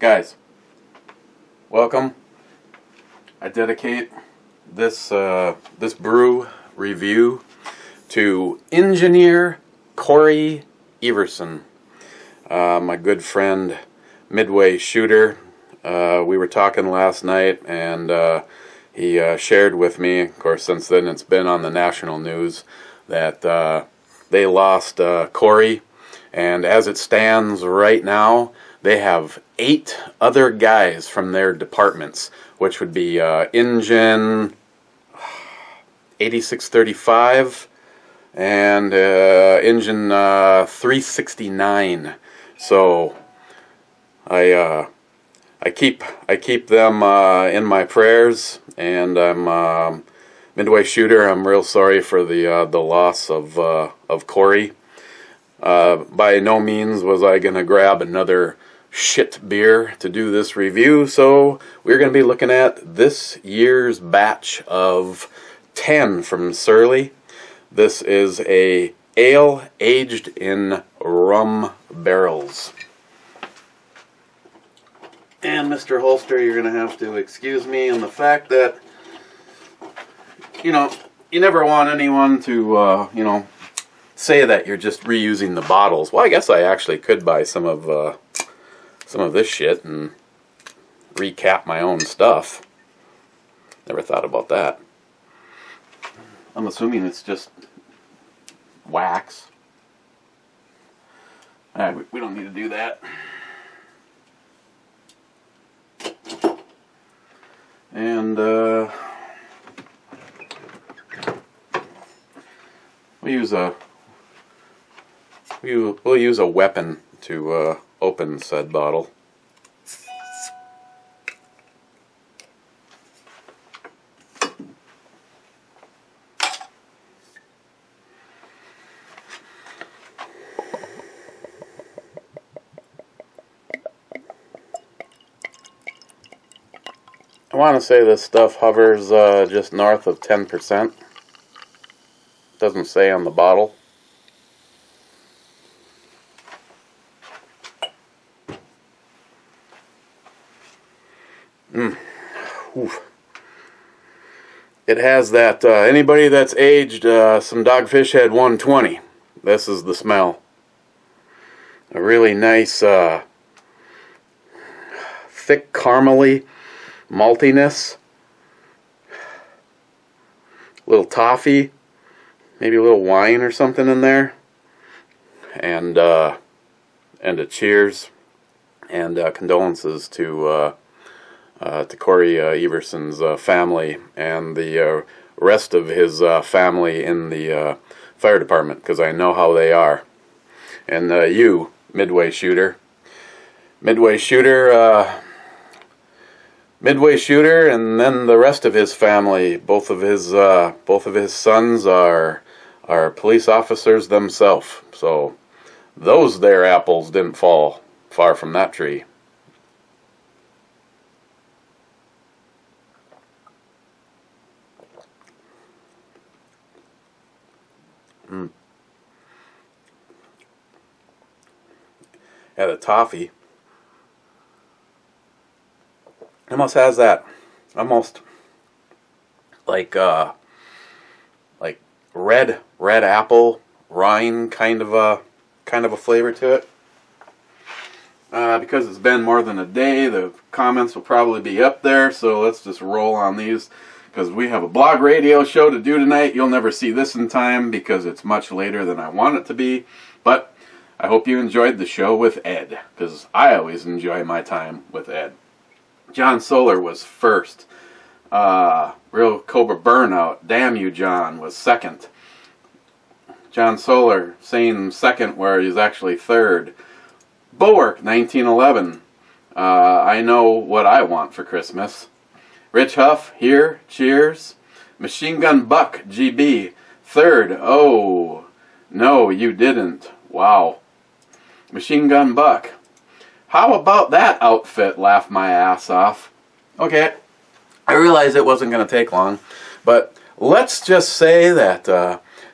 Guys, welcome. I dedicate this this brew review to engineer Corey Everson, my good friend Midway Shooter. We were talking last night, and he shared with me, of course since then it's been on the national news, that they lost Corey, and as it stands right now, they have 8 other guys from their departments, which would be Engine 8635 and Engine 369. So I keep them in my prayers, and I'm Midway Shooter. I'm real sorry for the loss of Corey. By no means was I gonna grab another shit beer to do this review, so we're going to be looking at this year's batch of 10 from Surly. This is a ale aged in rum barrels. And Mr. Holster, you're going to have to excuse me in the fact that, you never want anyone to, say that you're just reusing the bottles. Well, I guess I actually could buy some of this shit and recap my own stuff. Never thought about that. I'm assuming it's just wax. Alright, we don't need to do that. And we'll use a weapon to open said bottle. I want to say this stuff hovers just north of 10%. Doesn't say on the bottle. It has that, anybody that's aged some Dogfish Head 120, this is the smell. A really nice, thick caramely maltiness. A little toffee, maybe a little wine or something in there. And a cheers and condolences to Corey Everson's family and the rest of his family in the fire department, because I know how they are. And you, Midway Shooter, and then the rest of his family. Both of his sons are police officers themselves. So those there apples didn't fall far from that tree. Yeah, the toffee almost has that, almost like red apple rind kind of a flavor to it. Because it's been more than a day, the comments will probably be up there, so let's just roll on these, because we have a blog radio show to do tonight. You'll never see this in time because it's much later than I want it to be, but I hope you enjoyed the show with Ed, because I always enjoy my time with Ed. John Solar was first. Real Cobra Burnout, Damn You John, was second. John Solar saying second where he's actually third. Bulwark, 1911. I Know What I Want for Christmas. Rich Huff, Here, Cheers. Machine Gun Buck, GB, third. Oh, no, you didn't. Wow. Machine Gun Buck. How about that outfit? Laugh my ass off. Okay, I realized it wasn't going to take long, but let's just say that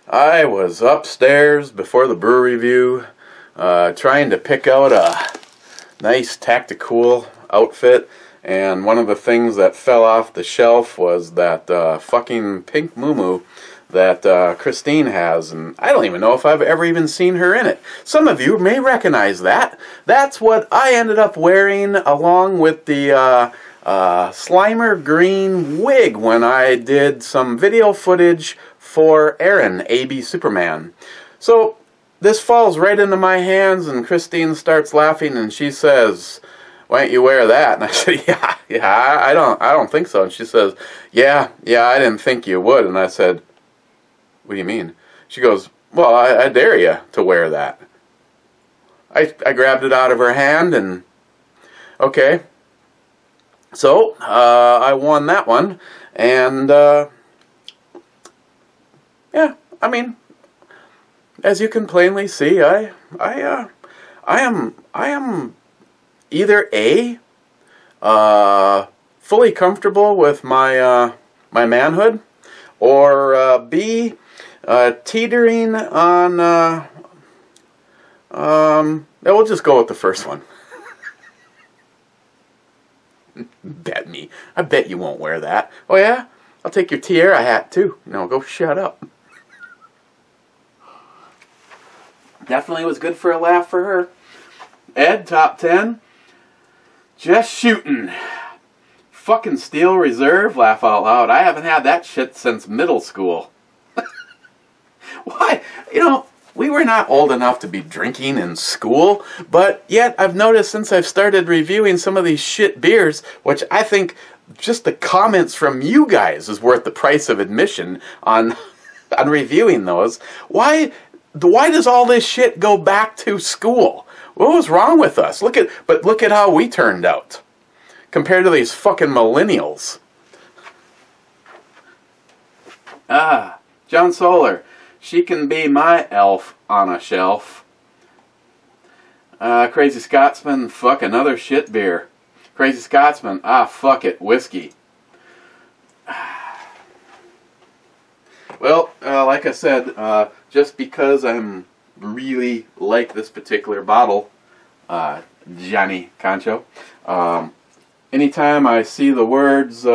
I was upstairs before the brew review trying to pick out a nice Tactical outfit, and one of the things that fell off the shelf was that fucking pink muumuu that Christine has, and I don't even know if I've ever even seen her in it. Some of you may recognize that. That's what I ended up wearing along with the Slimer green wig when I did some video footage for Aaron, AB Superman. So this falls right into my hands, and Christine starts laughing, and she says, "Why don't you wear that?" And I said, yeah, I don't think so. And she says, yeah, I didn't think you would. And I said, "What do you mean?" She goes, "Well, I dare you to wear that." I grabbed it out of her hand, and okay. So, I won that one, and, yeah, I mean, as you can plainly see, I am either A, fully comfortable with my, my manhood, or, B, teetering on, we'll just go with the first one. Bet me. I bet you won't wear that. Oh yeah? I'll take your tiara hat too. No, go shut up. Definitely was good for a laugh for her. Ed, top 10. Just shooting. Fucking Steel Reserve, laugh out loud. I haven't had that shit since middle school. Why? You know, we were not old enough to be drinking in school, but yet I've noticed since I've started reviewing some of these shit beers, which I think just the comments from you guys is worth the price of admission on reviewing those. Why does all this shit go back to school? What was wrong with us? Look at how we turned out compared to these fucking millennials. John Solar. She can be my elf on a shelf. Crazy Scotsman, fuck another shit beer. Crazy Scotsman, fuck it, whiskey. Well, like I said, just because I'm really like this particular bottle, Johnny Concho, anytime I see the words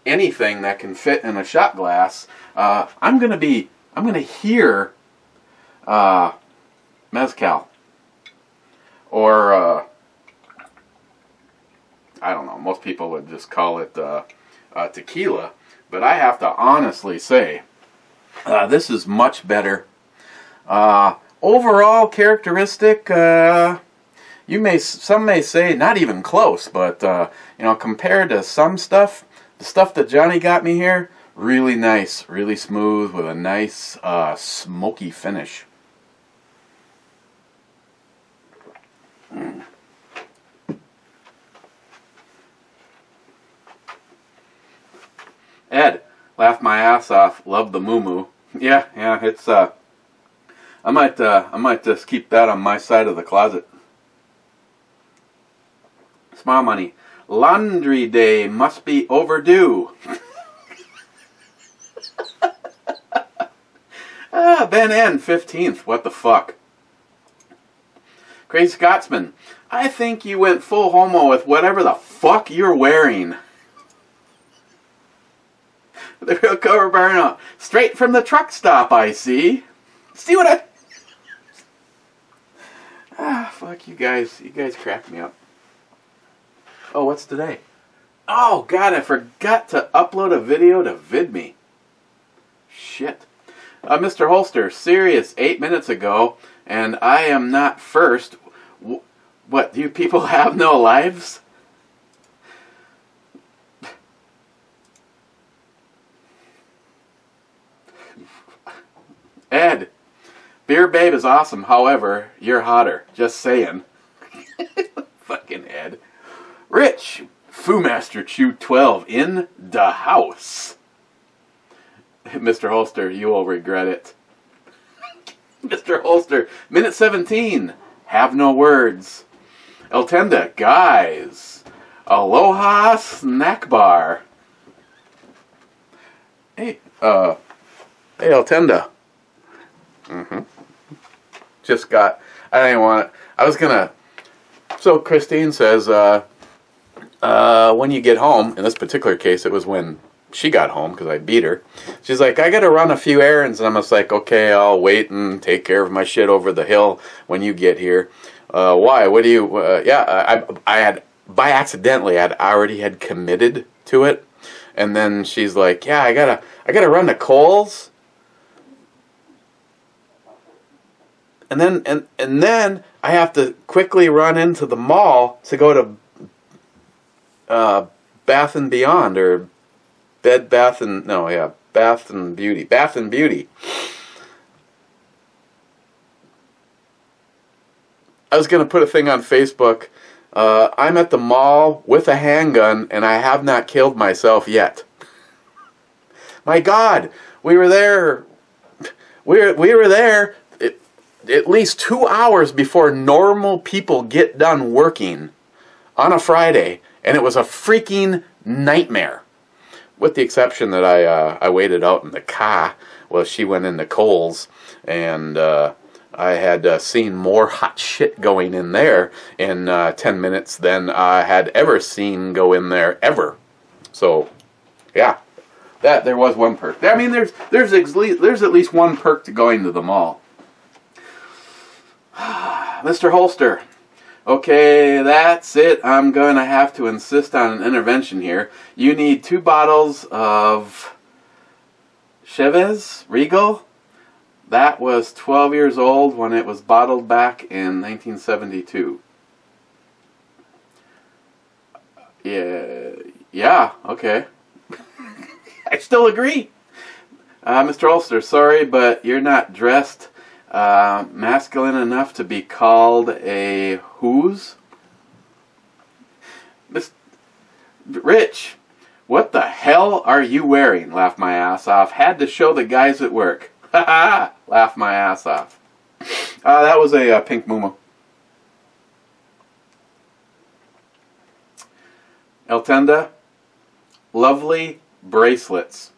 anything that can fit in a shot glass, I'm gonna hear mezcal, or I don't know, most people would just call it tequila, but I have to honestly say this is much better. Overall characteristic, some may say not even close, but you know, compared to some stuff, the stuff that Johnny got me here, really nice, really smooth, with a nice smoky finish. Ed, laughed my ass off. Love the muumuu. Yeah, it's I might just keep that on my side of the closet. Smile money. Laundry day must be overdue. Ben N, 15th. What the fuck? Crazy Scotsman. I think you went full homo with whatever the fuck you're wearing. The real cover burnout. Straight from the truck stop, I see. See what fuck you guys. You guys crack me up. Oh, what's today? Oh, God, I forgot to upload a video to VidMe. Shit. Mr. Holster, serious 8 minutes ago, and I am not first. What, do you people have no lives? Ed, Beer Babe is awesome, however, you're hotter. Just saying. Fucking Ed. Rich, Foo Master Chew 12 in the house. Mr. Holster, you will regret it. Mr. Holster, minute 17. Have no words. Eltenda, guys. Aloha Snack Bar. Hey, Eltenda. Just got, I didn't want it. I was gonna, so Christine says, when you get home, in this particular case, it was when she got home because I beat her. She's like, I got to run a few errands. And I'm just like, okay, I'll wait and take care of my shit over the hill when you get here. Why? What do you... I had, by accidentally, I'd already had committed to it. And then she's like, yeah, I gotta run to Kohl's. And then I have to quickly run into the mall to go to Bath and Beyond, or Bath and Beauty. Bath and Beauty. I was going to put a thing on Facebook. I'm at the mall with a handgun and I have not killed myself yet. My God, we were there. We were there at least 2 hours before normal people get done working on a Friday, and it was a freaking nightmare. With the exception that I waited out in the car while she went into Kohl's, and I had seen more hot shit going in there in 10 minutes than I had ever seen go in there ever. So, yeah, there was one perk. I mean, there's at least one perk to going to the mall. Mr. Holster. Okay, that's it. I'm going to have to insist on an intervention here. You need 2 bottles of Chivas Regal. That was 12 years old when it was bottled back in 1972. Yeah, okay. I still agree. Mr. Holster, sorry, but you're not dressed masculine enough to be called a who's? Rich, what the hell are you wearing? Laugh my ass off. Had to show the guys at work. Ha ha! Laugh my ass off. That was a pink muumuu. Eltenda, lovely bracelets.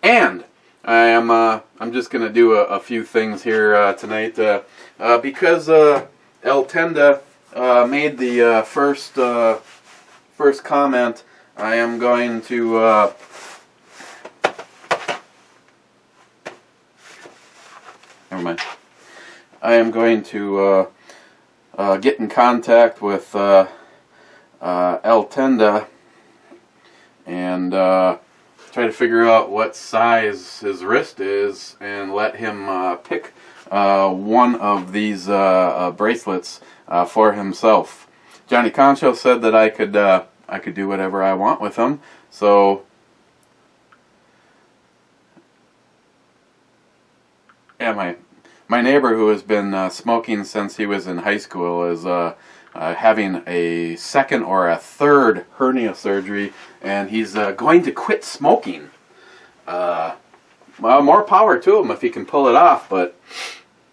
And I'm just going to do a few things here tonight because Eltenda made the first comment. I am going to never mind. I am going to get in contact with Eltenda and try to figure out what size his wrist is and let him pick one of these bracelets for himself. Johnny Concho said that I could do whatever I want with them. So yeah, my neighbor, who has been smoking since he was in high school, is having a second or a third hernia surgery, and he's going to quit smoking. Well, more power to him if he can pull it off, but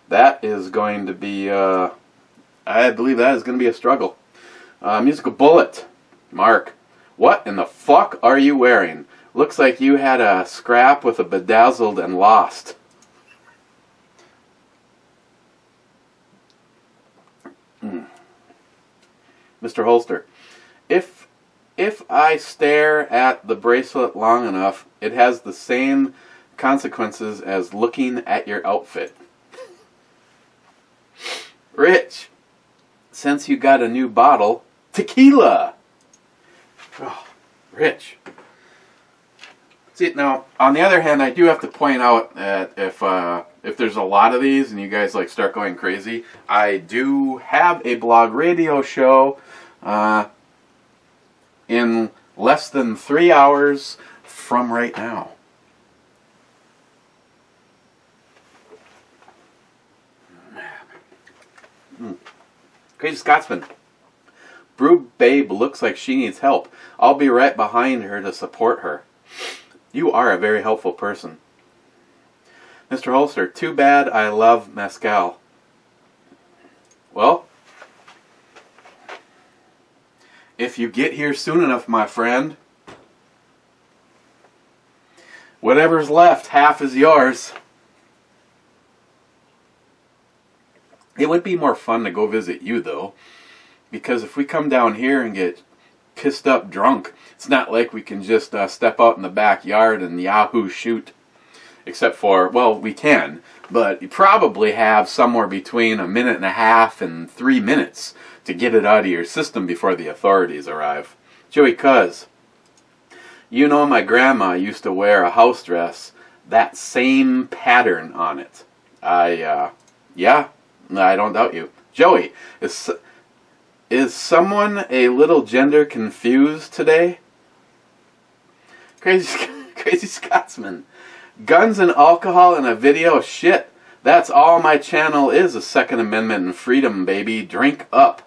that is going to be, I believe that is going to be a struggle. Musical Bullet. Mark, what in the fuck are you wearing? Looks like you had a scrap with a bedazzled and lost. Mr. Holster, if I stare at the bracelet long enough, it has the same consequences as looking at your outfit. Rich, since you got a new bottle, tequila. Oh, Rich. See, now, on the other hand, I do have to point out that if there's a lot of these and you guys like start going crazy, I do have a blog radio show in less than 3 hours from right now. Crazy Scotsman. Brew Babe looks like she needs help. I'll be right behind her to support her. You are a very helpful person. Mr. Holster, too bad I love mezcal. Well, if you get here soon enough, my friend, whatever's left, half is yours. It would be more fun to go visit you, though, because if we come down here and get pissed up drunk. It's not like we can just step out in the backyard and Yahoo shoot. Except for, well, we can, but you probably have somewhere between 1.5 minutes and 3 minutes to get it out of your system before the authorities arrive. Joey Cuz, you know my grandma used to wear a house dress, that same pattern on it. Yeah, I don't doubt you. Joey, is someone a little gender confused today? Crazy Scotsman. Guns and alcohol in a video? Shit. That's all my channel is, a Second Amendment and freedom, baby. Drink up.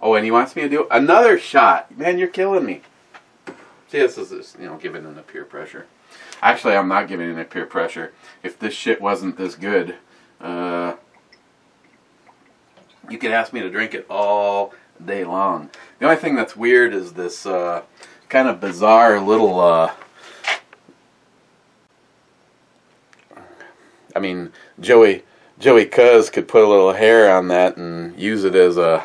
Oh, and he wants me to do another shot. Man, you're killing me. See, this is, giving in the peer pressure. Actually, I'm not giving in the peer pressure. If this shit wasn't this good, you could ask me to drink it all day long. The only thing that's weird is this kind of bizarre little... I mean, Joey Cuz could put a little hair on that and use it as an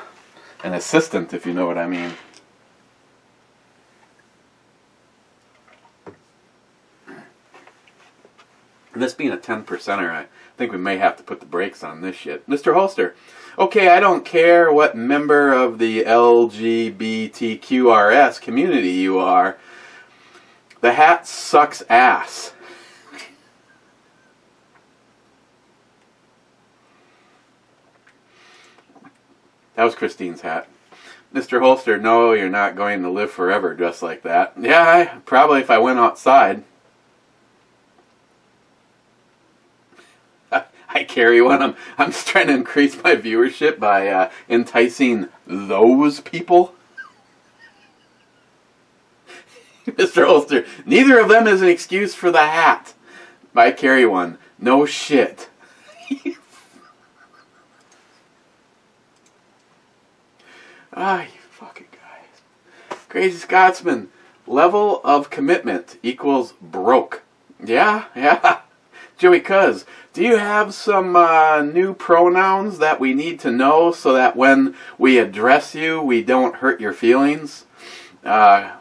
assistant, if you know what I mean. This being a 10%er, I think we may have to put the brakes on this shit. Mr. Holster, okay, I don't care what member of the LGBTQRS community you are. The hat sucks ass. That was Christine's hat. Mr. Holster, no, you're not going to live forever dressed like that. Yeah, probably if I went outside. I carry one. I'm just trying to increase my viewership by enticing those people. Mr. Holster, neither of them is an excuse for the hat. I carry one. No shit. Ah, you fucking guys. Crazy Scotsman. Level of commitment equals broke. Yeah. Joey Cuz, do you have some new pronouns that we need to know so that when we address you, we don't hurt your feelings? I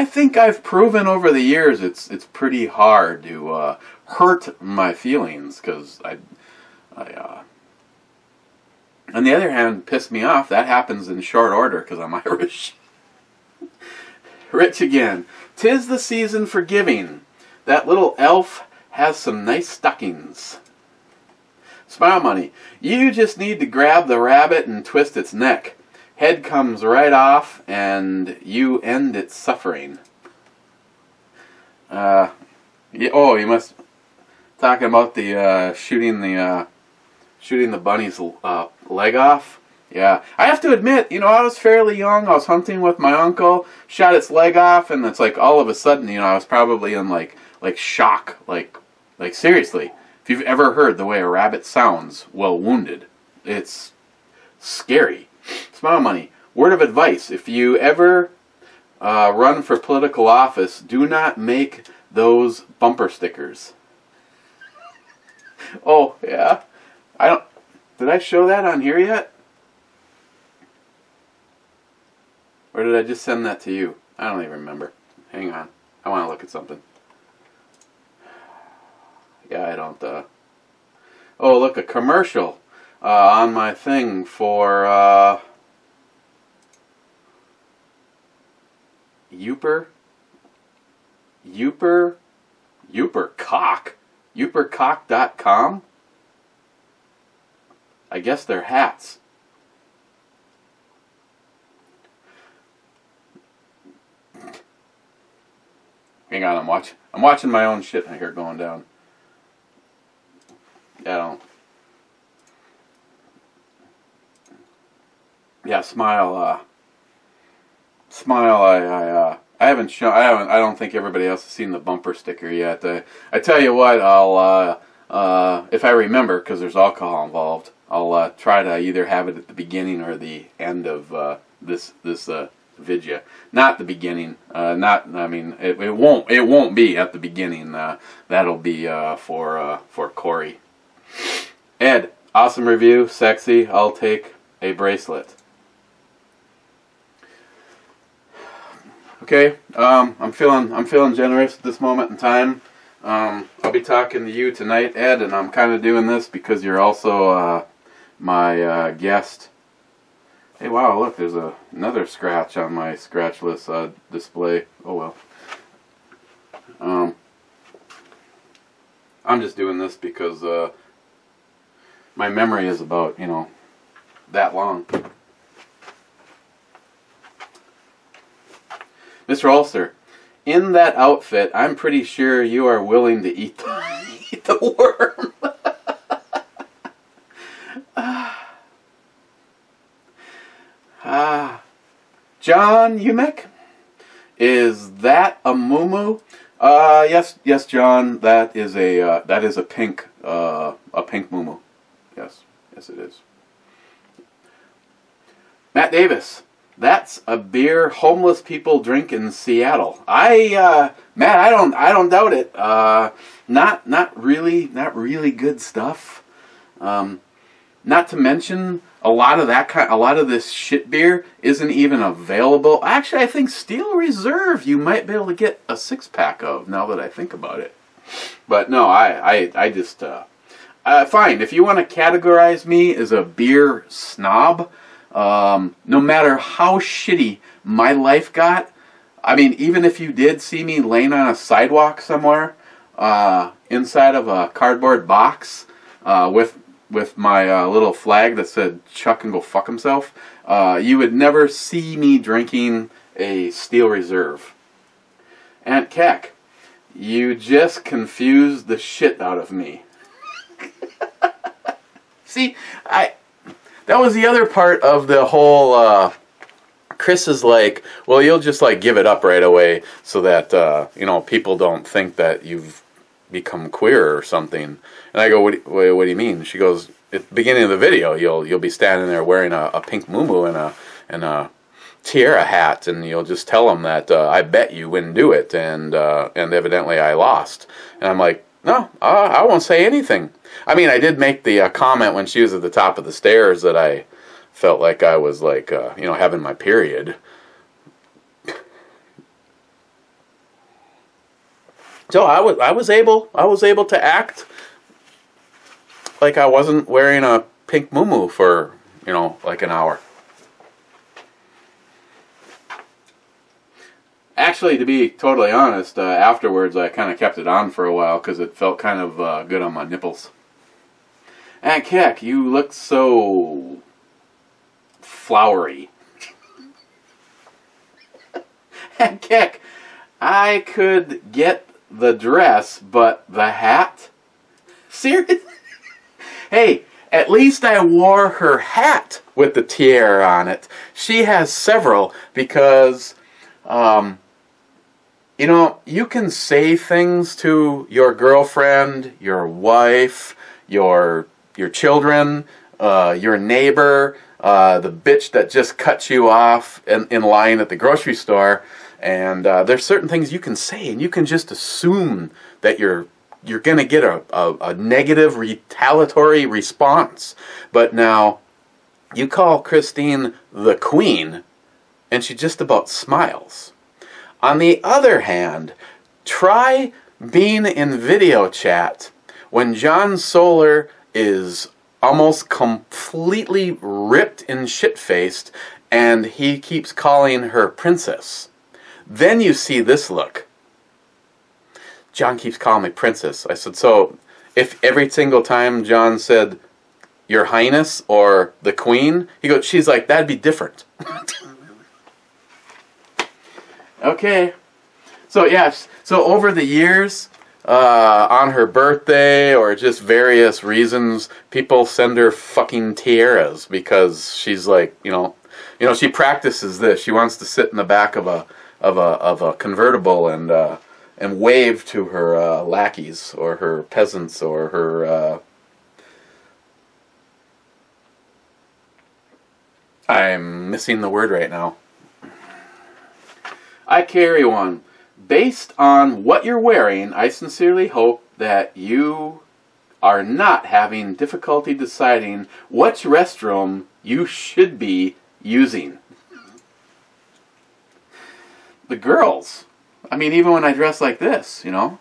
think I've proven over the years it's pretty hard to hurt my feelings, because on the other hand, piss me off. That happens in short order because I'm Irish. Rich again. 'Tis the season for giving. That little elf has some nice stockings. Smile Money. You just need to grab the rabbit and twist its neck. Head comes right off and you end its suffering. You must... Talking about the shooting the bunny's leg off. Yeah, I have to admit, I was fairly young. I was hunting with my uncle, shot its leg off, and it's like all of a sudden, I was probably in like shock. Like seriously, if you've ever heard the way a rabbit sounds while wounded, it's scary. Smile Money. Word of advice: if you ever run for political office, do not make those bumper stickers. Oh yeah. Did I show that on here yet? Or did I just send that to you? I don't even remember. Hang on. I want to look at something. Yeah, I don't, Oh, look, a commercial on my thing for, Youpercock.com? I guess they're hats. Hang on, I'm watching my own shit here going down. Yeah, Smile. I haven't shown. I don't think everybody else has seen the bumper sticker yet. I tell you what, I'll if I remember, because there's alcohol involved, I'll try to either have it at the beginning or the end of this vidya. Not the beginning. It won't be at the beginning. That'll be for Corey. Ed, awesome review, sexy. I'll take a bracelet. Okay, I'm feeling generous at this moment in time. I'll be talking to you tonight, Ed, and I'm kind of doing this because you're also my guest. Hey, wow, look, there's another scratch on my scratchless display. Oh well. I'm just doing this because my memory is about, you know, that long. Mr. Ulster, in that outfit, I'm pretty sure you are willing to eat the worm. John Umek, is that a muumuu? Yes, John. That is a pink muumuu. Yes, it is. Matt Davis, that's a beer homeless people drink in Seattle. Matt, I don't doubt it. Not really good stuff. Not to mention a lot of this shit beer isn't even available. Actually, I think Steel Reserve you might be able to get a 6-pack of, now that I think about it. But no, I just fine. If you want to categorize me as a beer snob, no matter how shitty my life got, I mean, even if you did see me laying on a sidewalk somewhere, inside of a cardboard box, with my little flag that said "Chuck and go fuck himself," you would never see me drinking a Steel Reserve. Aunt Keck, you just confused the shit out of me. See, that was the other part of the whole. Chris is like, well, you'll just like give it up right away so that you know, people don't think that you've become queer or something. And I go, what do you mean? She goes, at the beginning of the video, you'll be standing there wearing a pink muumuu and a tiara hat, and you'll just tell them that I bet you wouldn't do it, and evidently I lost. And I'm like, no, I won't say anything. I mean, I did make the comment when she was at the top of the stairs that I felt like I was like, you know, having my period. So I was able to act like I wasn't wearing a pink muumuu for, you know, like an hour. Actually, to be totally honest, afterwards I kind of kept it on for a while because it felt kind of good on my nipples. Aunt Keck, you look so flowery. Aunt Keck, I could get the dress, but the hat? Seriously? Hey, at least I wore her hat with the tiara on it. She has several because, you know, you can say things to your girlfriend, your wife, your children, your neighbor, the bitch that just cut you off in line at the grocery store. And there's certain things you can say, and you can just assume that you're going to get a negative retaliatory response. But now, you call Christine the Queen, and she just about smiles. On the other hand, try being in video chat when John Solar is almost completely ripped and shit-faced, and he keeps calling her princess. Then you see this look. John keeps calling me princess. I said, so if every single time John said, Your Highness or the Queen, he goes, she's like, that'd be different. Okay. So yes, so over the years, on her birthday or just various reasons, people send her fucking tiaras because she's like, you know, she practices this. She wants to sit in the back of a convertible and wave to her lackeys or her peasants or her I'm missing the word right now. I carry one. Based on what you're wearing, I sincerely hope that you are not having difficulty deciding which restroom you should be using. the girls. I mean, even when I dress like this, you know.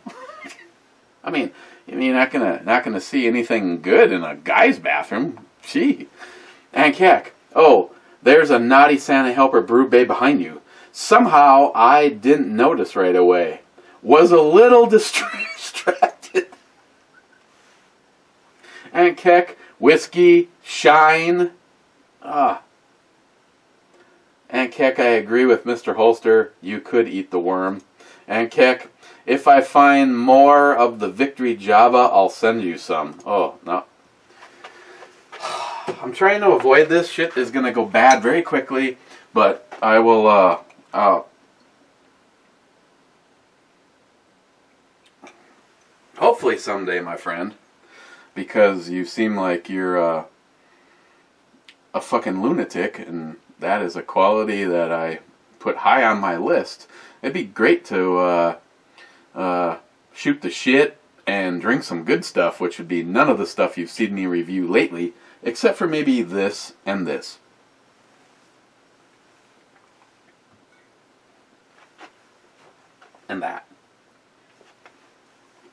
I mean, you're not gonna see anything good in a guy's bathroom. Gee. And Keck, oh, there's a naughty Santa helper brew bay behind you. Somehow I didn't notice right away. Was a little distracted. And Keck, whiskey, shine. And Keck, I agree with Mr. Holster. You could eat the worm. And Keck, if I find more of the Victory Java, I'll send you some. Oh, no. I'm trying to avoid this. Shit is going to go bad very quickly. But I will, hopefully someday, my friend. Because you seem like you're a fucking lunatic. And that is a quality that I put high on my list. It'd be great to shoot the shit and drink some good stuff, which would be none of the stuff you've seen me review lately, except for maybe this and this. And that.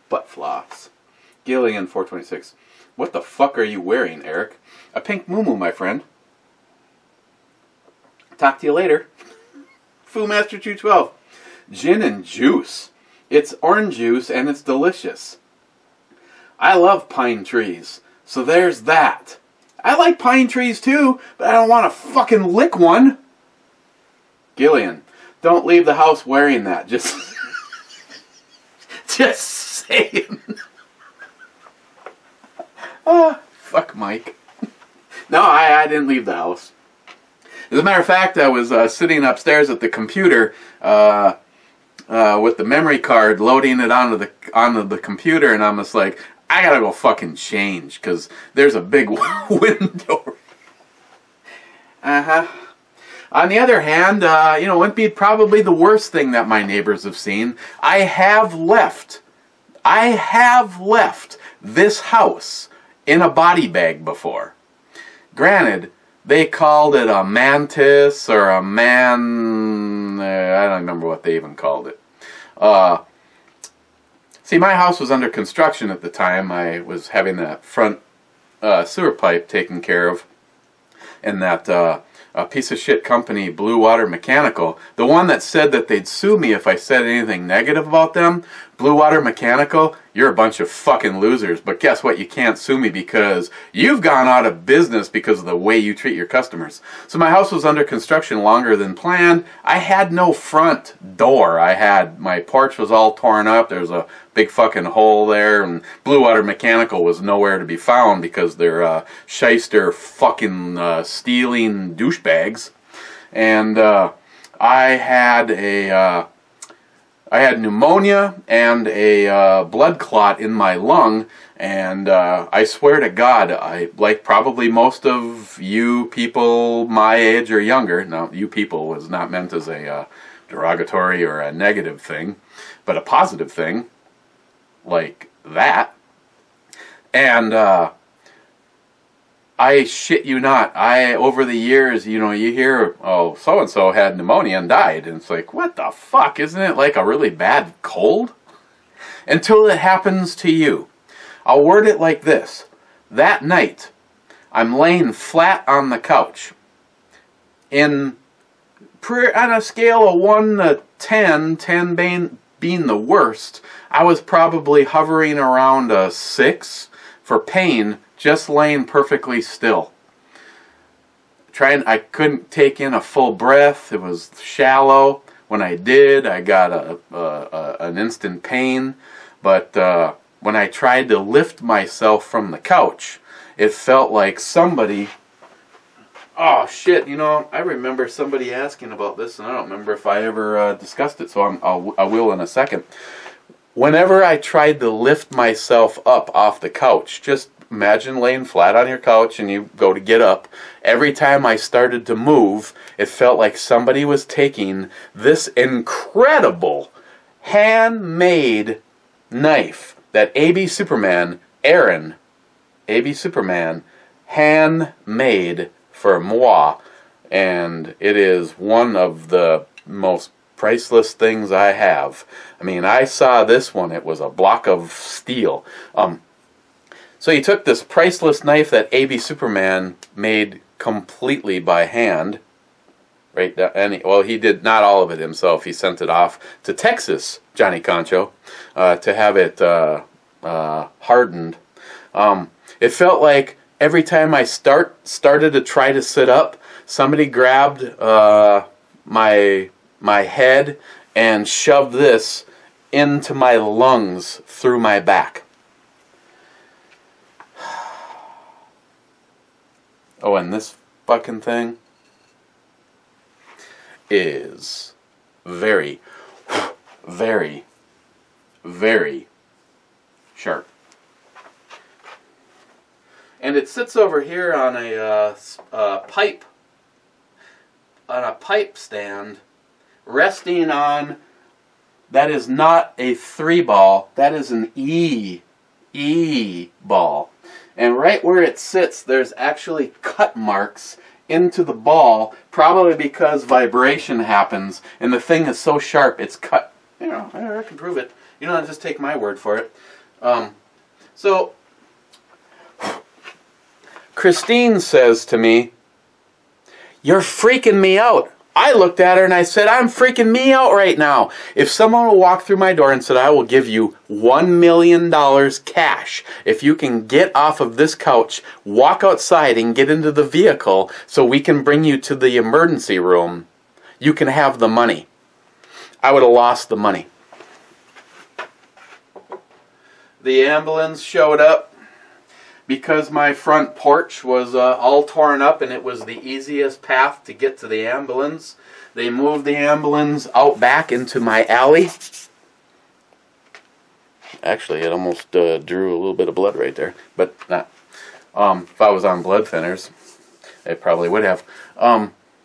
Butt floss. Gillian 426. What the fuck are you wearing, Eric? A pink muumuu, my friend. Talk to you later. Foo Master 212. Gin and juice. It's orange juice and it's delicious. I love pine trees. So there's that. I like pine trees too, but I don't want to fucking lick one. Gillian, don't leave the house wearing that. Just saying. Fuck Mike. No, I didn't leave the house. As a matter of fact, I was sitting upstairs at the computer with the memory card, loading it onto the computer, and I'm just like, I gotta go fucking change because there's a big window. On the other hand, you know, it wouldn't be probably the worst thing that my neighbors have seen. I have left this house in a body bag before. Granted, they called it a mantis or a man... I don't remember what they even called it. See, my house was under construction at the time. I was having that front sewer pipe taken care of. And that piece of shit company, Blue Water Mechanical, the one that said that they'd sue me if I said anything negative about them, Blue Water Mechanical, you're a bunch of fucking losers. But guess what? You can't sue me because you've gone out of business because of the way you treat your customers. So my house was under construction longer than planned. I had no front door. My porch was all torn up. There was a big fucking hole there, and Blue Water Mechanical was nowhere to be found because they're shyster fucking stealing douchebags. And I had pneumonia and a blood clot in my lung, and I swear to God, like probably most of you people my age or younger, now you people was not meant as a derogatory or a negative thing, but a positive thing, like that. And I shit you not, over the years, you know, you hear, oh, so-and-so had pneumonia and died. And it's like, what the fuck? Isn't it like a really bad cold? Until it happens to you. I'll word it like this. That night, I'm laying flat on the couch. On a scale of 1 to 10, 10 being the worst, I was probably hovering around a 6 for pain, just laying perfectly still. I couldn't take in a full breath. It was shallow. When I did, I got an instant pain. But when I tried to lift myself from the couch, it felt like somebody... Oh, shit, you know, I remember somebody asking about this, and I don't remember if I ever discussed it, so I will in a second. Whenever I tried to lift myself up off the couch, just imagine laying flat on your couch and you go to get up. Every time I started to move, it felt like somebody was taking this incredible handmade knife that AB Superman, Aaron, AB Superman, handmade for moi. And it is one of the most priceless things I have. I mean, I saw this one. It was a block of steel. So he took this priceless knife that A.B. Superman made completely by hand. Right, and well, he did not all of it himself. He sent it off to Texas, Johnny Concho, to have it hardened. It felt like every time I started to try to sit up, somebody grabbed my head and shoved this into my lungs through my back. Oh, and this fucking thing is very, very, very sharp. And it sits over here on a pipe stand, resting on. That is not a 3-ball. That is an E ball. And right where it sits, there's actually cut marks into the ball, probably because vibration happens, and the thing is so sharp, it's cut. You know, I can prove it. You don't just take my word for it. So, Christine says to me, "You're freaking me out." I looked at her and I said, "I'm freaking me out right now. If someone will walk through my door and said, I will give you $1 million cash if you can get off of this couch, walk outside and get into the vehicle so we can bring you to the emergency room, you can have the money," I would have lost the money. The ambulance showed up because my front porch was all torn up and it was the easiest path to get to the ambulance. They moved the ambulance out back into my alley. Actually, it almost drew a little bit of blood right there, but not. If I was on blood thinners, it probably would have.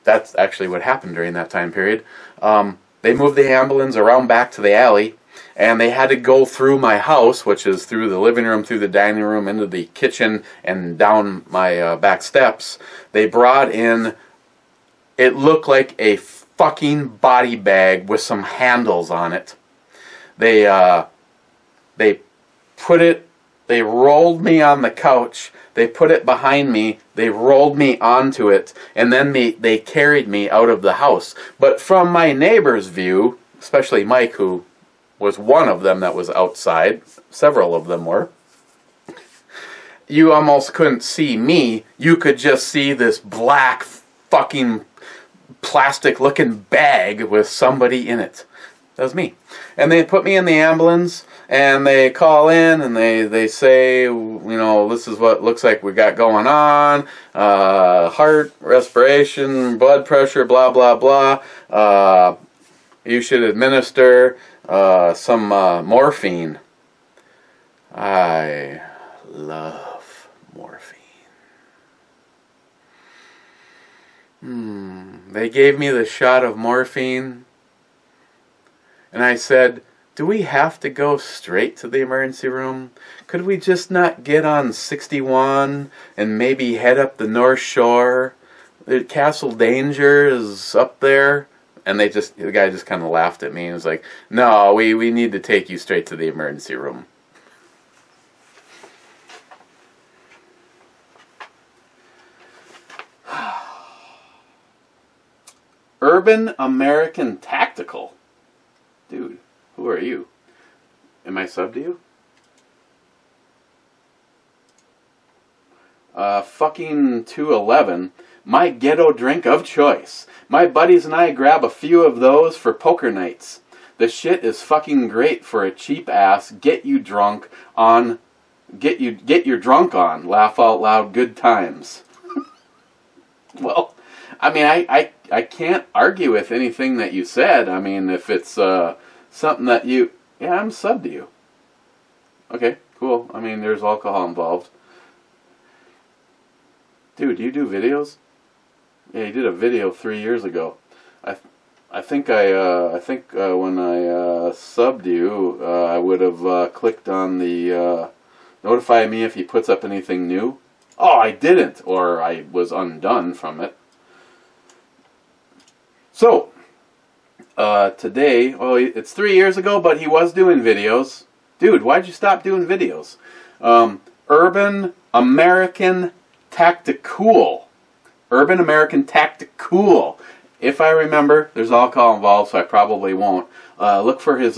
That's actually what happened during that time period. They moved the ambulance around back to the alley, and they had to go through my house, which is through the living room, through the dining room, into the kitchen, and down my back steps. They brought in, it looked like a fucking body bag with some handles on it. They rolled me on the couch, they put it behind me, they rolled me onto it, and then they carried me out of the house. But from my neighbor's view, especially Mike, who was one of them that was outside, several of them were, you almost couldn't see me. You could just see this black fucking plastic looking bag with somebody in it. That was me. And they put me in the ambulance, and they call in and they say, you know, this is what it looks like we got going on, heart, respiration, blood pressure, blah blah blah, you should administer some morphine. I love morphine. They gave me the shot of morphine, and I said, do we have to go straight to the emergency room? Could we just not get on 61 and maybe head up the North Shore? Castle Danger is up there. And the guy just kind of laughed at me and was like, no, we need to take you straight to the emergency room. Urban American Tactical. Dude, who are you? Am I sub to you? Fucking 211. My ghetto drink of choice. My buddies and I grab a few of those for poker nights. The shit is fucking great for a cheap ass get your drunk on, laugh out loud, good times. Well, I mean, I can't argue with anything that you said. I mean, if it's something that you, yeah, I'm sub to you. Okay, cool. I mean, there's alcohol involved. Dude, do you do videos? Yeah, he did a video 3 years ago. I think when I subbed you, I would have clicked on the notify me if he puts up anything new. Oh, I didn't, or I was undone from it. So, today, well, it's 3 years ago, but he was doing videos. Dude, why'd you stop doing videos? Urban American Tacticool. Urban American Tacticool. If I remember, there's alcohol involved, so I probably won't. Look for his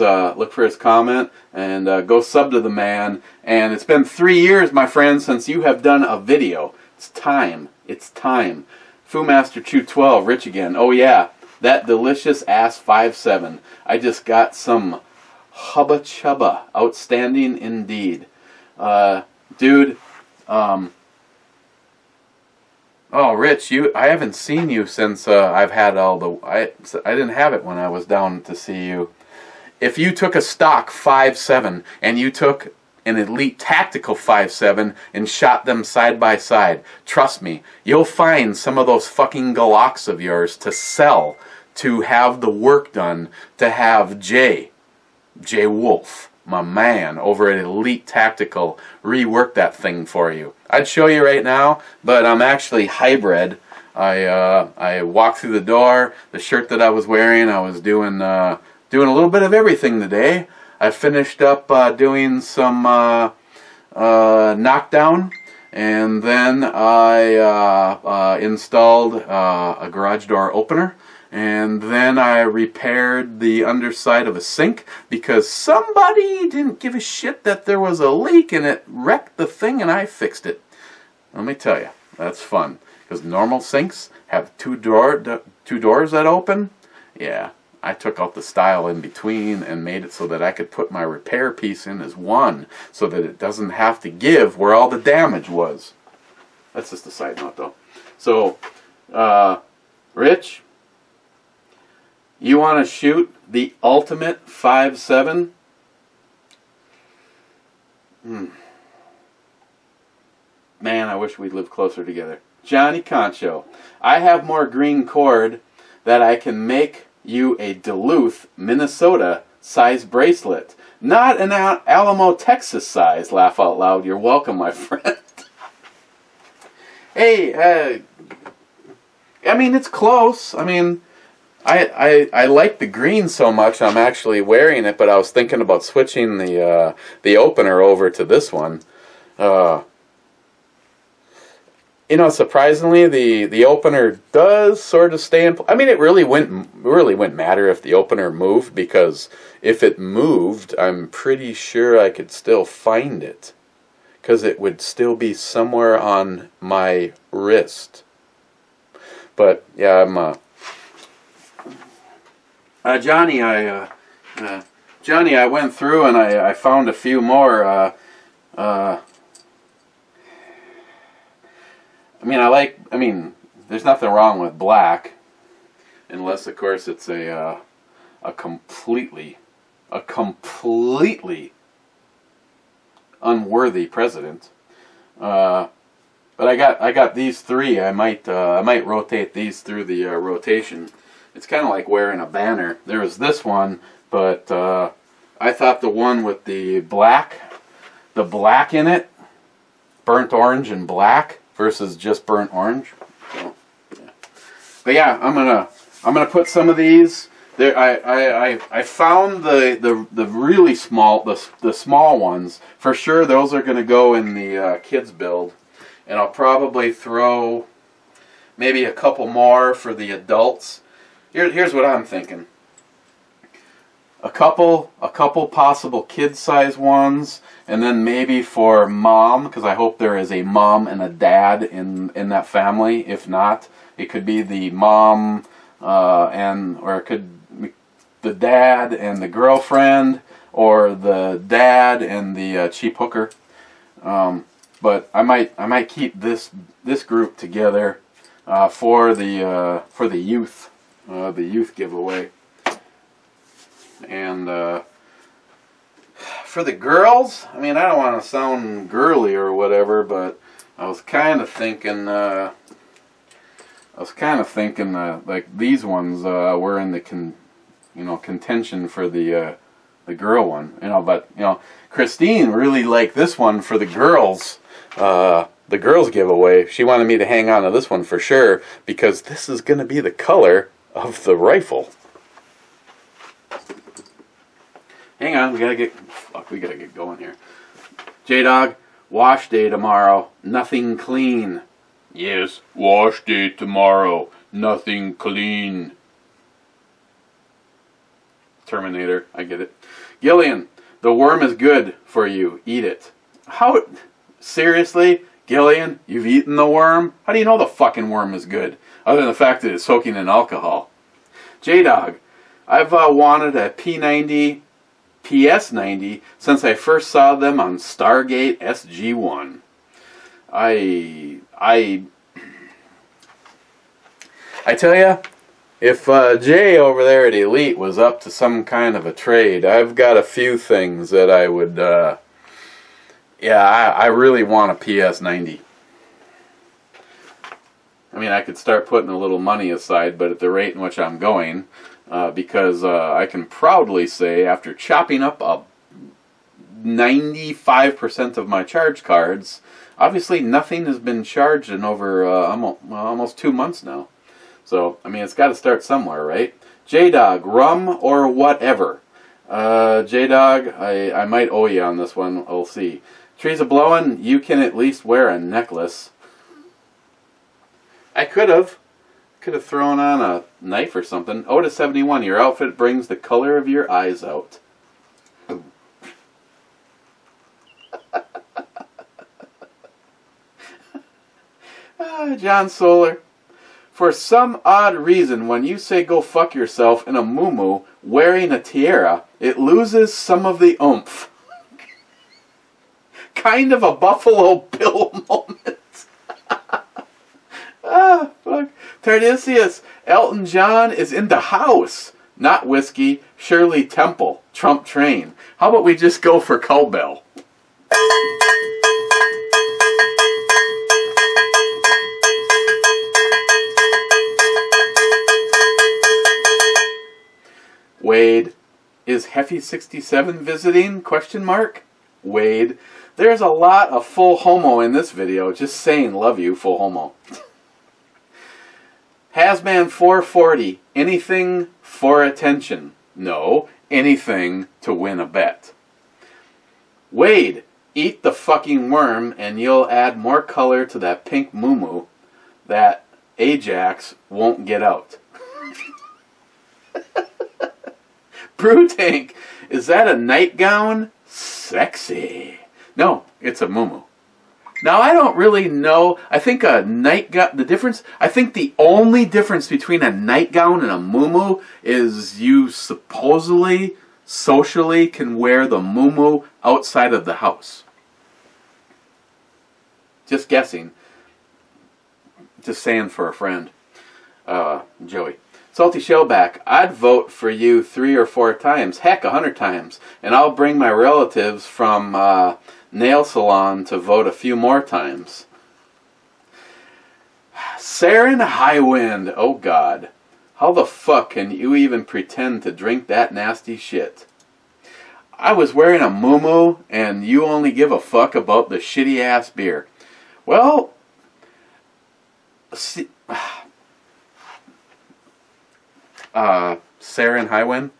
comment and go sub to the man. And it's been 3 years, my friends, since you have done a video. It's time. It's time. Foomaster 212, Rich again. Oh yeah, that delicious ass 5-7. I just got some hubba chubba. Outstanding indeed, dude. Oh, Rich, I haven't seen you since I've had all the... I didn't have it when I was down to see you. If you took a stock 5.7 and you took an elite tactical 5.7 and shot them side by side, trust me, you'll find some of those fucking Glocks of yours to sell, to have the work done, to have Jay Wolf, my man over at Elite Tactical, rework that thing for you. I'd show you right now, but I'm actually hybrid. I walked through the door. The shirt that I was wearing, I was doing a little bit of everything today. I finished up doing some knockdown, and then I installed a garage door opener. And then I repaired the underside of a sink because somebody didn't give a shit that there was a leak and it wrecked the thing, and I fixed it. Let me tell you, that's fun. Because normal sinks have two doors that open. Yeah, I took out the stile in between and made it so that I could put my repair piece in as one, so that it doesn't have to give where all the damage was. That's just a side note though. So, Rich, you want to shoot the ultimate 5.7? Man, I wish we'd lived closer together. Johnny Concho, I have more green cord that I can make you a Duluth, Minnesota size bracelet. Not an Alamo, Texas size. Laugh out loud. You're welcome, my friend. Hey, I mean, it's close. I mean, I like the green so much I'm actually wearing it, but I was thinking about switching the opener over to this one. You know, surprisingly, the opener does sort of stay in. I mean, it really wouldn't matter if the opener moved, because if it moved, I'm pretty sure I could still find it, because it would still be somewhere on my wrist. But yeah, I'm Johnny. Johnny, I went through and I found a few more. I mean, there's nothing wrong with black, unless, of course, it's a completely unworthy president. But I got these three. I might rotate these through the rotation. It's kind of like wearing a banner. There was this one, but I thought the one with the black in it, burnt orange and black, versus just burnt orange. So, yeah. But yeah, I'm gonna put some of these there. I found the really small, the small ones for sure. Those are gonna go in the kids build, and I'll probably throw maybe a couple more for the adults. Here's what I'm thinking. A couple possible kid-size ones, and then maybe for mom, because I hope there is a mom and a dad in that family. If not, it could be the mom or it could be the dad and the girlfriend, or the dad and the cheap hooker. But I might keep this group together for the youth giveaway. And for the girls, I mean, I don't want to sound girly or whatever, but I was kind of thinking, like these ones were in the contention for the girl one, But Christine really liked this one for the girls giveaway. She wanted me to hang on to this one for sure, because this is going to be the color of the rifle. Hang on, we gotta get going here. J-Dog, wash day tomorrow. Nothing clean. Yes, wash day tomorrow. Nothing clean. Terminator, I get it. Gillian, the worm is good for you. Eat it. How? Seriously? Gillian, you've eaten the worm? How do you know the fucking worm is good? Other than the fact that it's soaking in alcohol. J-Dog, I've wanted a P90, PS90 since I first saw them on Stargate SG-1. I tell ya, if Jay over there at Elite was up to some kind of a trade, I've got a few things that I would, I really want a PS90. I mean, I could start putting a little money aside, but at the rate in which I'm going, because I can proudly say, after chopping up 95% of my charge cards, obviously nothing has been charged in over almost 2 months now. So, I mean, it's got to start somewhere, right? J-Dog, rum or whatever. J-Dog, I might owe you on this one. We'll see. Trees a blowing, you can at least wear a necklace. I could have thrown on a knife or something. Otis 71, your outfit brings the color of your eyes out. John Solar. For some odd reason, when you say go fuck yourself in a muumuu wearing a tiara, it loses some of the oomph. Kind of a Buffalo Bill moment. Fuck. Tardisius, Elton John is in the house. Not whiskey, Shirley Temple, Trump train. How about we just go for cowbell? Wade, is Heffy67 visiting? Question mark. Wade, there's a lot of full homo in this video. Just saying, love you, full homo. Hazman 440, anything for attention? No, anything to win a bet. Wade, eat the fucking worm and you'll add more color to that pink muumuu that Ajax won't get out. Brew Tank, is that a nightgown? Sexy. No, it's a muumuu. Now, I don't really know. I think a nightgown, I think the only difference between a nightgown and a muumuu is you supposedly, socially can wear the muumuu outside of the house. Just guessing. Just saying for a friend. Joey. Salty Shellback, I'd vote for you 3 or 4 times, heck, 100 times, and I'll bring my relatives from nail salon to vote a few more times. Saren Highwind, oh God, how the fuck can you even pretend to drink that nasty shit? I was wearing a muumuu and you only give a fuck about the shitty ass beer. Well, see, Saren Highwind?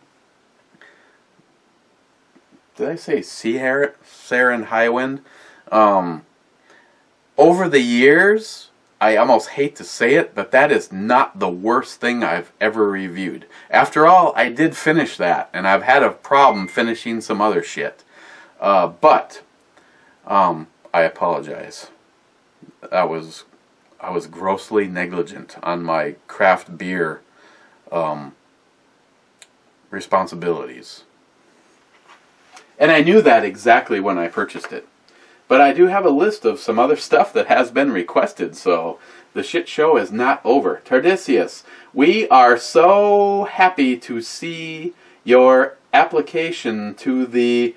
Did I say Saren Highwind? Over the years, I almost hate to say it, but that is not the worst thing I've ever reviewed. After all, I did finish that, and I've had a problem finishing some other shit. But I apologize. I was grossly negligent on my craft beer responsibilities. And I knew that exactly when I purchased it. But I do have a list of some other stuff that has been requested, so the shit show is not over. Tardisius, we are so happy to see your application to the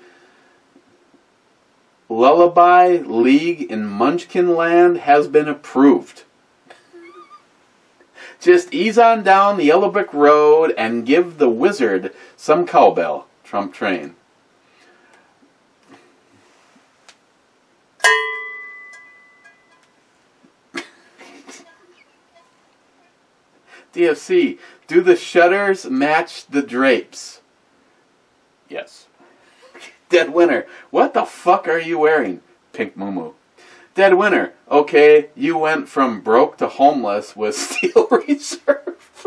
Lullaby League in Munchkin Land has been approved. Just ease on down the Yellow Brick Road and give the wizard some cowbell. Trump train. DFC, do the shutters match the drapes? Yes. Dead winner. What the fuck are you wearing? Pink muumuu. Dead winner. Okay, you went from broke to homeless with Steel Reserve.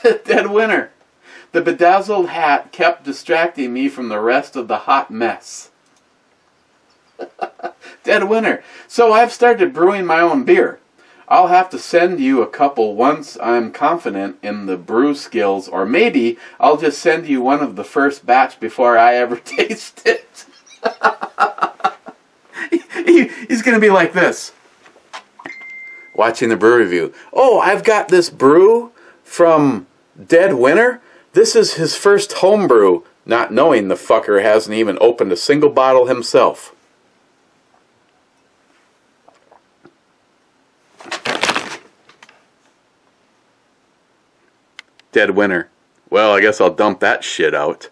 Dead winner. The bedazzled hat kept distracting me from the rest of the hot mess. Dead winner. So I've started brewing my own beer. I'll have to send you a couple once I'm confident in the brew skills, or maybe I'll just send you one of the first batch before I ever taste it. He's going to be like this, watching the brew review. Oh, I've got this brew from Dead Winner. This is his first home brew, not knowing the fucker hasn't even opened a single bottle himself. Dead winner. Well, I guess I'll dump that shit out.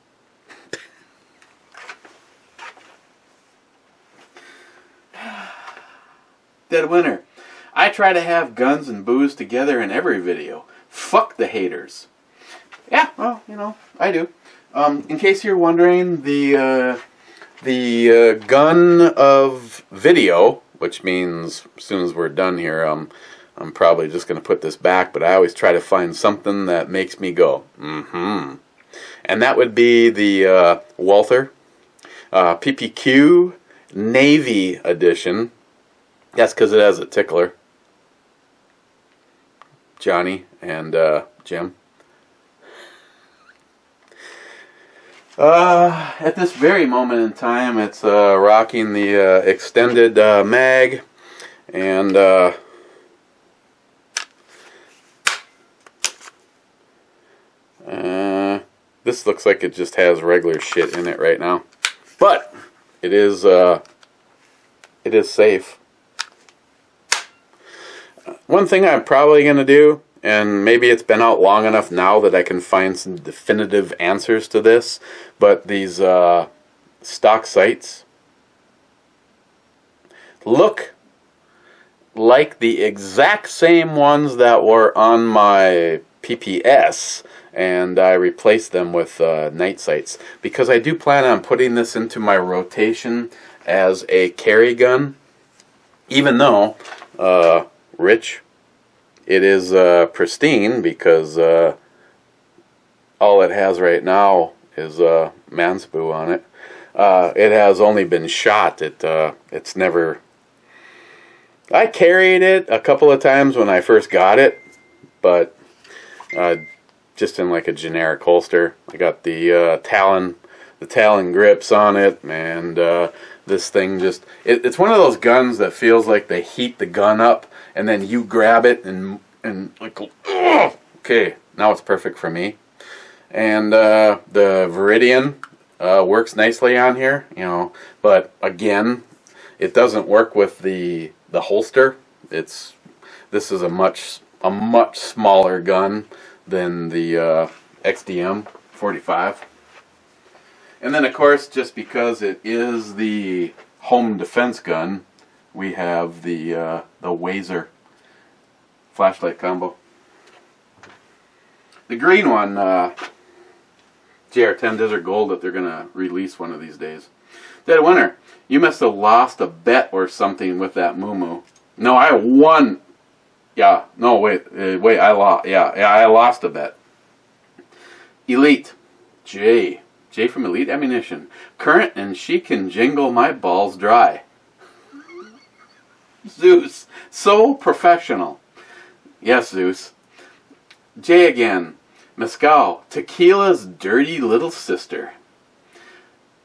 Dead winner. I try to have guns and booze together in every video. Fuck the haters. Yeah, well, you know, I do. In case you're wondering, the gun of video, which means as soon as we're done here, I'm probably just going to put this back, but I always try to find something that makes me go, mm-hmm. And that would be the Walther PPQ Navy Edition. That's because it has a tickler. Johnny and Jim. At this very moment in time, it's rocking the extended mag, and this looks like it just has regular shit in it right now, but it is safe. One thing I'm probably going to do, and maybe it's been out long enough now that I can find some definitive answers to this, but these stock sights look like the exact same ones that were on my PPS, and I replaced them with night sights because I do plan on putting this into my rotation as a carry gun, even though Rich, it is pristine because all it has right now is Mansboo on it. It has only been shot. It's never. I carried it a couple of times when I first got it, but just in like a generic holster. I got the Talon grips on it, and this thing just it's one of those guns that feels like they heat the gun up and then you grab it and like, ugh! Okay, now it's perfect for me. And the Viridian works nicely on here, you know, but again, it doesn't work with the holster. This is a much smaller gun than the XDM 45. And then of course, just because it is the home defense gun, we have the Wazer flashlight combo. The green one, JR10 Desert Gold, that they're gonna release one of these days. Dead winner, you must have lost a bet or something with that muumuu. No, I won. Yeah, no, wait, I lost. Yeah, I lost a bet. Elite, J from Elite Ammunition. Current, and she can jingle my balls dry. Zeus, so professional. Yes, Zeus. J again. Mescal, tequila's dirty little sister.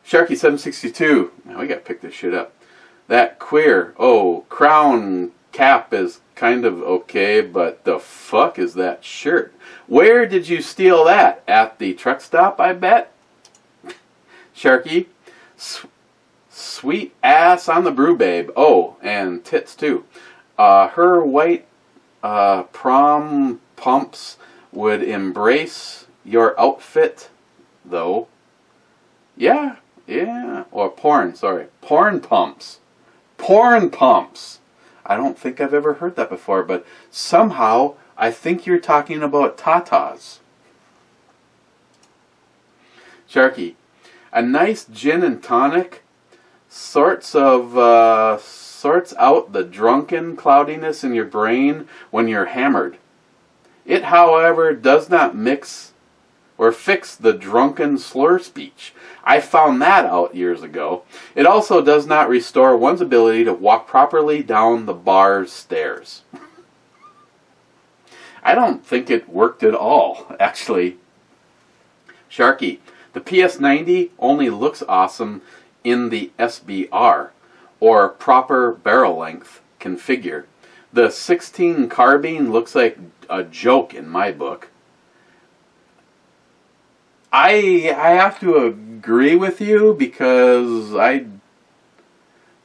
Sharky 762. Now we gotta pick this shit up. That queer. Oh, crown cap is kind of okay, but the fuck is that shirt? Where did you steal that? At the truck stop, I bet? Sharky, sweet ass on the brew babe. Oh, and tits too. Her white prom pumps would embrace your outfit, though. Yeah. Or porn, sorry. Porn pumps. Porn pumps. I don't think I've ever heard that before, but somehow I think you're talking about tatas. Sharky, A nice gin and tonic sorts out the drunken cloudiness in your brain when you're hammered. It, however, does not mix or fix the drunken slur speech. I found that out years ago. It also does not restore one's ability to walk properly down the bar's stairs. I don't think it worked at all, actually. Sharky, the PS90 only looks awesome in the SBR, or proper barrel length configure. The 16 carbine looks like a joke in my book. I have to agree with you because well,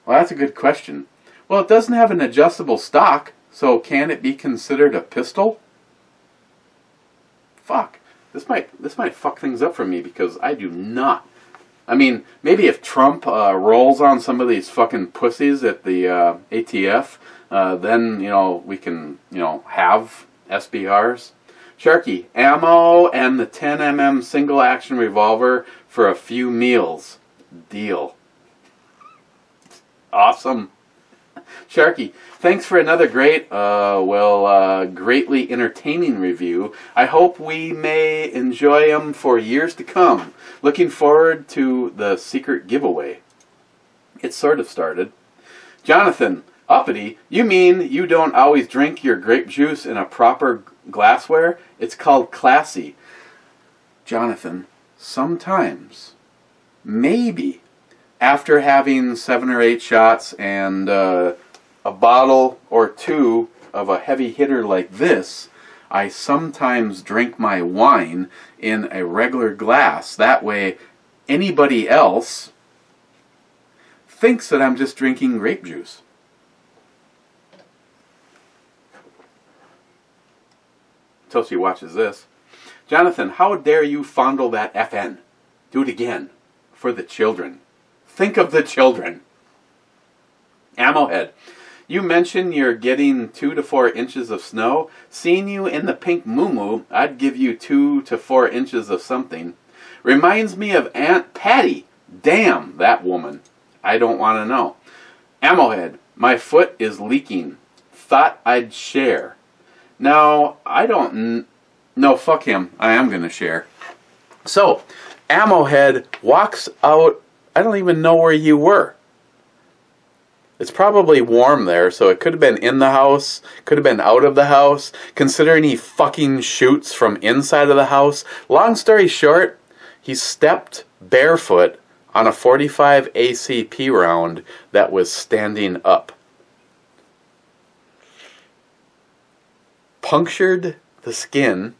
that's a good question. Well, it doesn't have an adjustable stock, so can it be considered a pistol? Fuck. This might fuck things up for me because I do not. I mean, maybe if Trump rolls on some of these fucking pussies at the ATF, then, we can, have SBRs. Sharky, ammo and the 10mm single action revolver for a few meals. Deal. Awesome. Sharky, thanks for another great, greatly entertaining review. I hope we may enjoy them for years to come. Looking forward to the secret giveaway. It sort of started. Jonathan, uppity, you mean you don't always drink your grape juice in a proper glassware? It's called classy. Jonathan, sometimes, maybe, after having 7 or 8 shots and a bottle or 2 of a heavy hitter like this, I sometimes drink my wine in a regular glass. That way, anybody else thinks that I'm just drinking grape juice. Until she watches this. Jonathan, how dare you fondle that FN? Do it again. For the children. Think of the children. Ammohead, you mentioned you're getting 2 to 4 inches of snow. Seeing you in the pink moo-moo, I'd give you 2 to 4 inches of something. Reminds me of Aunt Patty. Damn, that woman. I don't want to know. Ammohead, my foot is leaking. Thought I'd share. Now, I don't... No, fuck him. I am going to share. So, Ammohead walks out. I don't even know where you were. It's probably warm there, so it could have been in the house, could have been out of the house, considering he fucking shoots from inside of the house. Long story short, he stepped barefoot on a 45 ACP round that was standing up. Punctured the skin,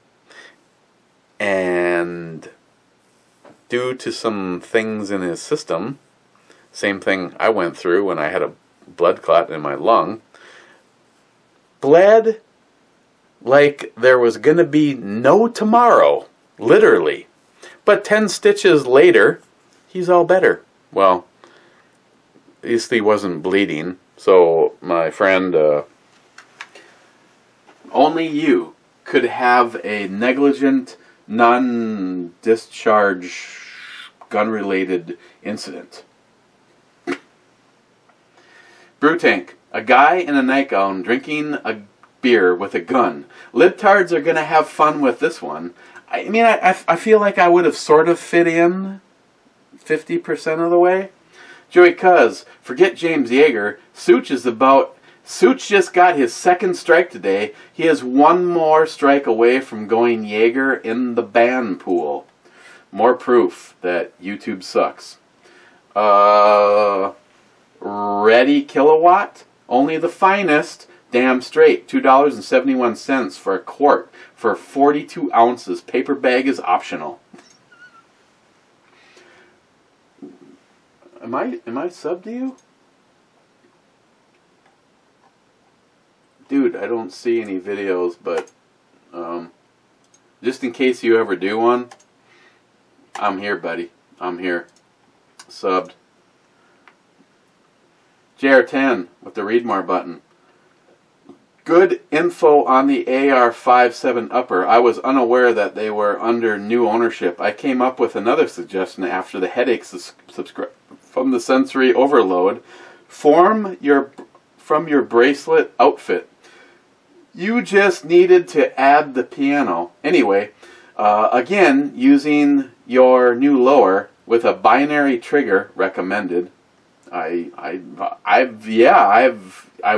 and due to some things in his system, same thing I went through when I had a blood clot in my lung, bled like there was going to be no tomorrow, literally. But 10 stitches later, he's all better. Well, at least he wasn't bleeding. So my friend, only you could have a negligent, non-discharge, gun-related incident. Brewtank, a guy in a nightgown drinking a beer with a gun. Libtards are going to have fun with this one. I mean, I feel like I would have sort of fit in 50% of the way. Joey Cuz, forget James Yeager. Such just got his 2nd strike today. He is 1 more strike away from going Yeager in the ban pool. More proof that YouTube sucks. Ready Kilowatt, only the finest, damn straight, $2.71 for a quart for 42 ounces. Paper bag is optional. Am I subbed to you? Dude, I don't see any videos, but just in case you ever do one, I'm here, buddy. I'm here. Subbed. JR10 with the read more button. Good info on the AR-57 upper. I was unaware that they were under new ownership. I came up with another suggestion after the headaches from the sensory overload. From your bracelet outfit. You just needed to add the piano. Anyway, again, using your new lower with a binary trigger recommended. I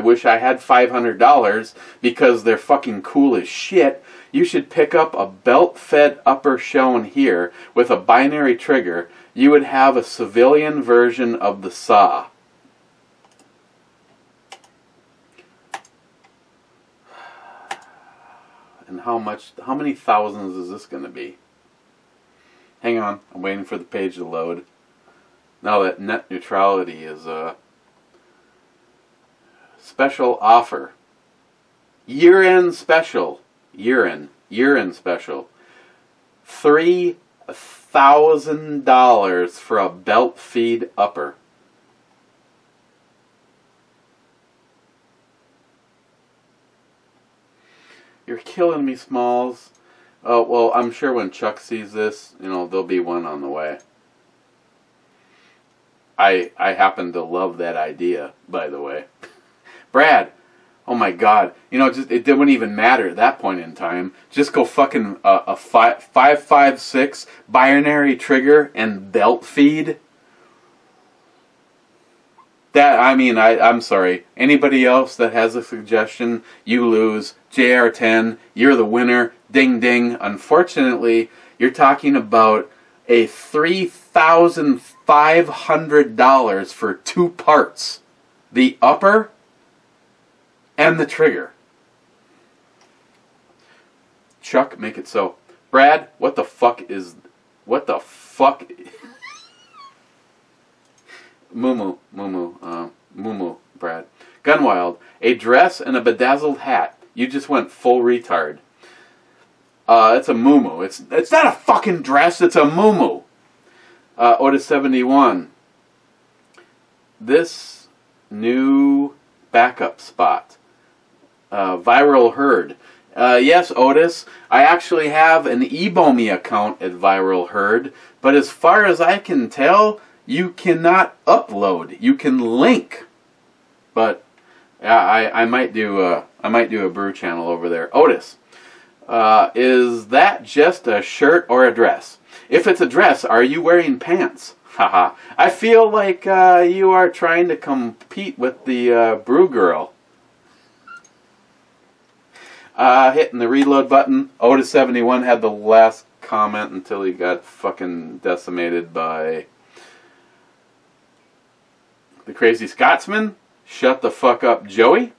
wish I had $500 because they're fucking cool as shit. You should pick up a belt-fed upper shown here with a binary trigger. You would have a civilian version of the saw. And how many thousands is this going to be? Hang on, I'm waiting for the page to load. Now that net neutrality is a special offer. Year-end special. Year-end special. $3,000 for a belt feed upper. You're killing me, Smalls. Oh, well, I'm sure when Chuck sees this, there'll be one on the way. I happen to love that idea, by the way. Brad, oh my God. It didn't even matter at that point in time. Just go fucking a 5.56 binary trigger and belt feed. I'm sorry. Anybody else that has a suggestion, you lose. JR10, you're the winner. Ding ding. Unfortunately, you're talking about a $3,500 for 2 parts. The upper and the trigger. Chuck, make it so. Brad, what the fuck? Moo, Brad. Gunwild, a dress and a bedazzled hat. You just went full retard. It's a moo. It's not a fucking dress, it's a moo. Otis 71. This new backup spot. Viral Herd. Yes, Otis, I actually have an eBomi account at Viral Herd, but as far as I can tell, you cannot upload. You can link, but I might do a brew channel over there. Otis, is that just a shirt or a dress? If it's a dress, are you wearing pants? Haha. I feel like you are trying to compete with the brew girl. Hitting the reload button. Otis 71 had the last comment until he got fucking decimated by the Crazy Scotsman. Shut the fuck up, Joey.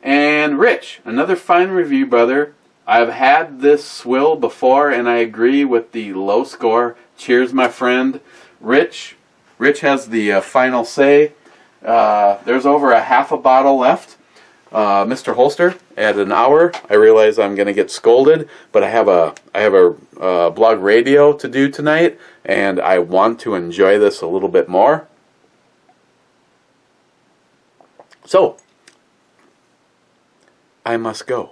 And Rich, another fine review, brother. I've had this swill before, and I agree with the low score. Cheers, my friend. Rich has the final say. There's over a half a bottle left. Mr. Holster, at an hour, I realize I'm going to get scolded, but I have a blog radio to do tonight, and I want to enjoy this a little bit more. So, I must go,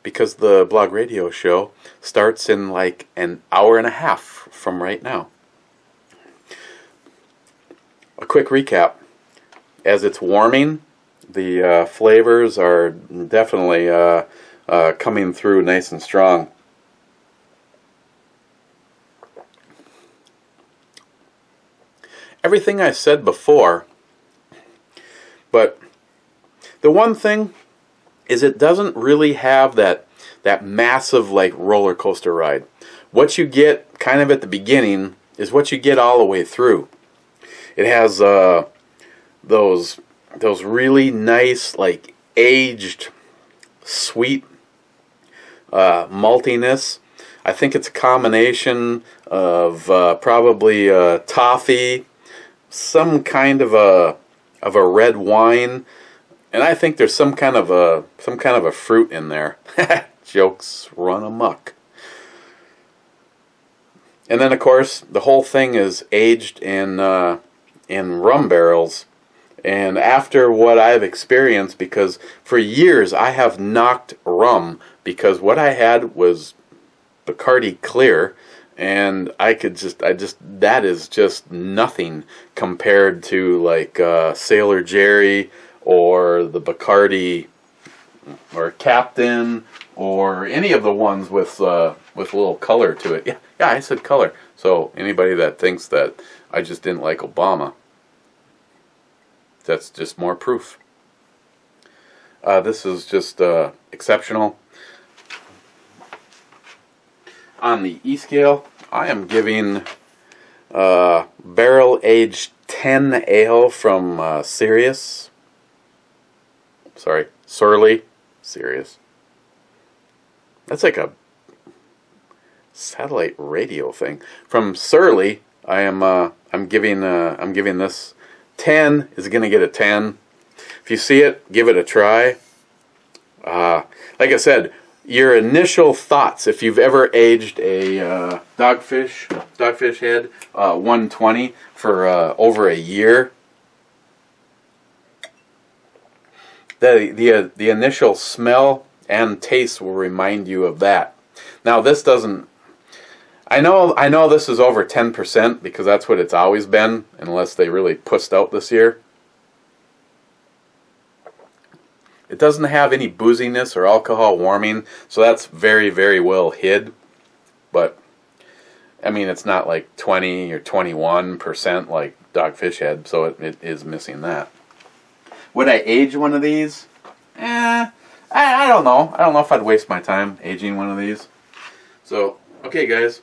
because the blog radio show starts in like an hour and a half from right now. A quick recap. As it's warming, the flavors are definitely coming through nice and strong. Everything I said before, but the one thing is it doesn't really have that massive like roller coaster ride. What you get kind of at the beginning is what you get all the way through. It has those really nice, like, aged, sweet maltiness. I think it's a combination of probably toffee, some kind of a red wine, and I think there's some kind of a fruit in there. Jokes run amok. And then, of course, the whole thing is aged in rum barrels. And after what I've experienced, because for years I have knocked rum, because what I had was Bacardi Clear, and that is just nothing compared to like Sailor Jerry or the Bacardi or Captain or any of the ones with a little color to it. Yeah, I said color. So anybody that thinks that I just didn't like Obama, that's just more proof. This is just exceptional. On the E-scale, I am giving Barrel Aged 10 Ale from Surly. Sirius. That's like a satellite radio thing. From Surly, I'm giving this 10 is going to get a 10. If you see it, give it a try. Like I said, your initial thoughts, if you've ever aged a dogfish head 120 for over a year, the initial smell and taste will remind you of that. Now this doesn't. I know this is over 10% because that's what it's always been, unless they really pussed out this year. It doesn't have any booziness or alcohol warming, so that's very, very well hid. But, I mean, it's not like 20 or 21% like Dogfish Head, so it is missing that. Would I age one of these? I don't know. I don't know if I'd waste my time aging one of these. So, okay guys,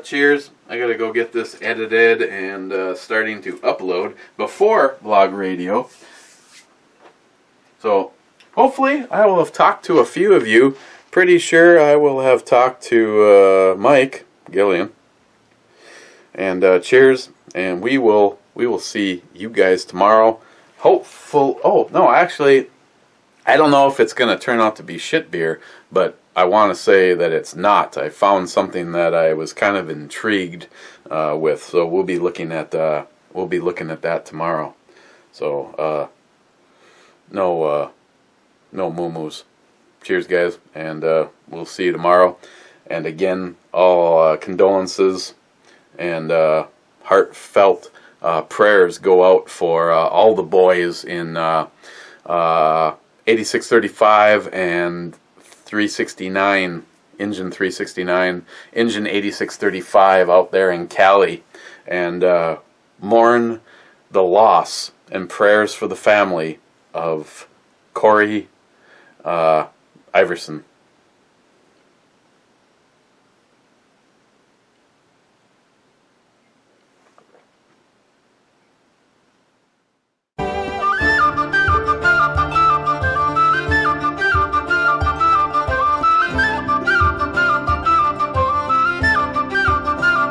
cheers. I gotta go get this edited and starting to upload before Blog Radio. So, hopefully, I will have talked to a few of you. Pretty sure I will have talked to Mike Gillian. And cheers, and we will see you guys tomorrow. Oh no, actually, I don't know if it's going to turn out to be shit beer, but I want to say that it's not. I found something that I was kind of intrigued with, so we'll be looking at that tomorrow. So no moo-moos. Cheers, guys, and we'll see you tomorrow. And again, all condolences and heartfelt prayers go out for all the boys in 8635 and 369, Engine 369, Engine 8635 out there in Cali. And mourn the loss and prayers for the family of Corey Iverson.